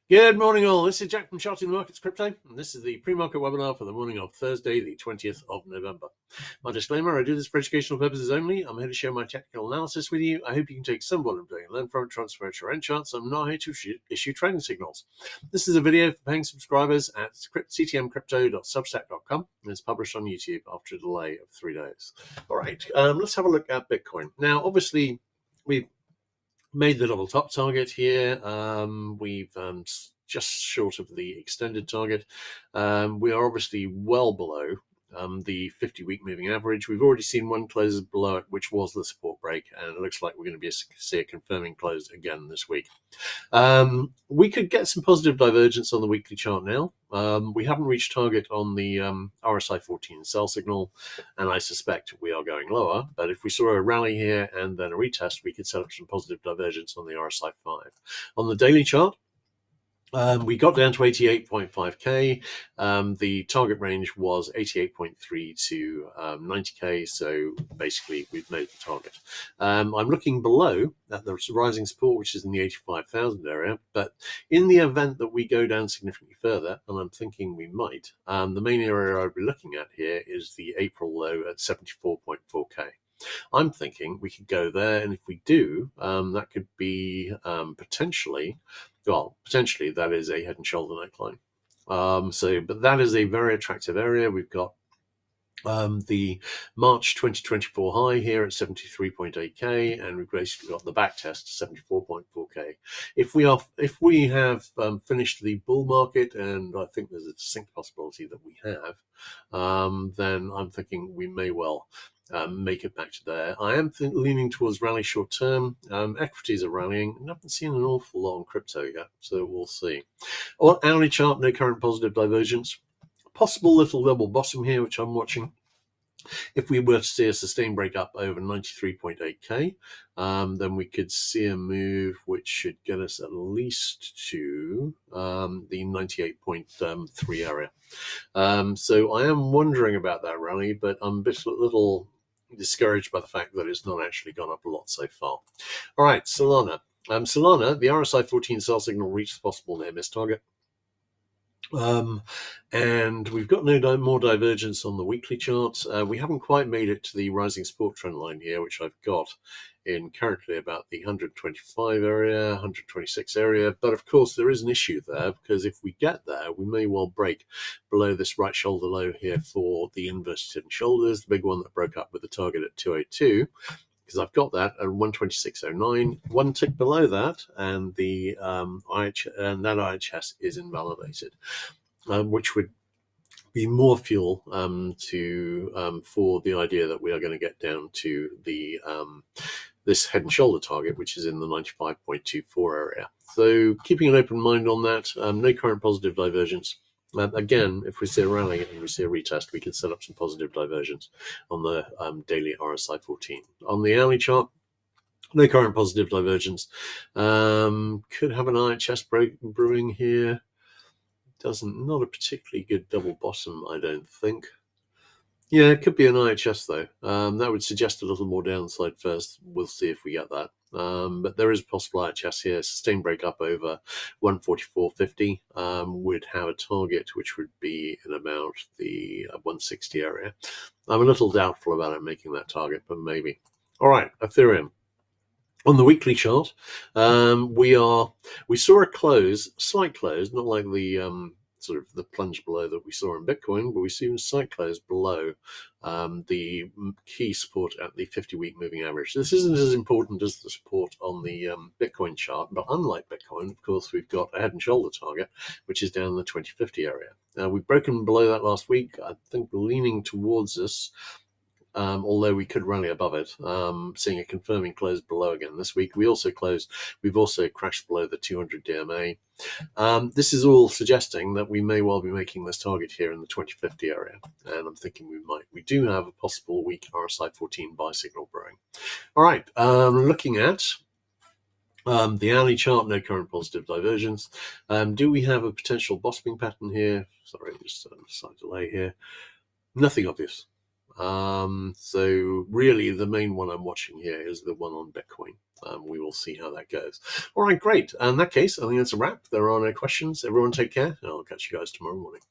Good morning, all. This is Jack from Charting the Markets Crypto, and this is the pre-market webinar for the morning of Thursday, the 20th of November. My disclaimer, I do this for educational purposes only. I'm here to share my technical analysis with you. I hope you can take some what I'm doing and learn from it, transfer it to your own charts. I'm not here to issue trading signals. This is a video for paying subscribers at ctmcrypto.substack.com, and it's published on YouTube after a delay of 3 days. All right, let's have a look at Bitcoin. Now, obviously, we've made the double top target here. We've just short of the extended target. We are obviously well below the 50-week moving average. We've already seen one close below it, which was the support break, and it looks like we're going to be see a confirming close again this week. We could get some positive divergence on the weekly chart now. We haven't reached target on the RSI 14 sell signal, and I suspect we are going lower. But if we saw a rally here and then a retest, we could set up some positive divergence on the RSI 5. On the daily chart, we got down to 88.5k. The target range was 88.3 to 90k, so basically we've made the target. I'm looking below at the rising support, which is in the 85,000 area, but in the event that we go down significantly further, and I'm thinking we might, the main area I'd be looking at here is the April low at 74.4k. I'm thinking we could go there, and if we do, that could be potentially that is a head and shoulder neckline. But that is a very attractive area. We've got the March 2024 high here at 73.8k, and we've basically got the back test 74.4k. If we have finished the bull market, and I think there's a distinct possibility that we have, then I'm thinking we may well make it back to there. I am leaning towards rally short term. Equities are rallying. I haven't seen an awful lot on crypto yet, so we'll see. On hourly chart, no current positive divergence. Possible little double bottom here, which I'm watching. If we were to see a sustained break up over 93.8k, then we could see a move which should get us at least to the 98.3 area. So I am wondering about that rally, but I'm a little discouraged by the fact that it's not actually gone up a lot so far. All right, Solana. Solana, the RSI 14 sell signal reached the possible near miss target. And we've got no more divergence on the weekly chart. We haven't quite made it to the rising support trend line here, which I've got in currently about the 125 area, 126 area. But of course, there is an issue there, because if we get there, we may well break below this right shoulder low here for the inverted head and shoulders, the big one that broke up with the target at 202. Because I've got that at 126.09, one tick below that, and the that IHS is invalidated, which would be more fuel for the idea that we are going to get down to the this head and shoulder target, which is in the 95.24 area. So keeping an open mind on that. No current positive divergence. Again, if we see a rally and we see a retest, we can set up some positive divergence on the daily RSI 14. On the hourly chart, no current positive divergence. Could have an IHS brewing here. Not a particularly good double bottom, I don't think. Yeah, it could be an IHS though. That would suggest a little more downside first. We'll see if we get that. But there is a possible IHS here. Sustained break up over 144.50 would have a target which would be in about the 160 area. I'm a little doubtful about it making that target, but maybe. All right, Ethereum. On the weekly chart, we saw a slight close, not like the sort of the plunge below that we saw in Bitcoin, but we see a slight close below the key support at the 50-week moving average. This isn't as important as the support on the Bitcoin chart, but unlike Bitcoin, of course, we've got a head and shoulder target, which is down in the 2050 area. We've broken below that last week. I think leaning towards us. Although we could rally above it, seeing a confirming close below again this week. We've also crashed below the 200 DMA. This is all suggesting that we may well be making this target here in the 2050 area, and I'm thinking we might. We do have a possible weak RSI 14 buy signal brewing. All right, looking at the hourly chart, no current positive divergence. Do we have a potential bottoming pattern here? Sorry, just a slight delay here. Nothing obvious. So really, the main one I'm watching here is the one on Bitcoin. We will see how that goes. All right, great. In that case, I think that's a wrap. There are no questions. Everyone take care, and I'll catch you guys tomorrow morning.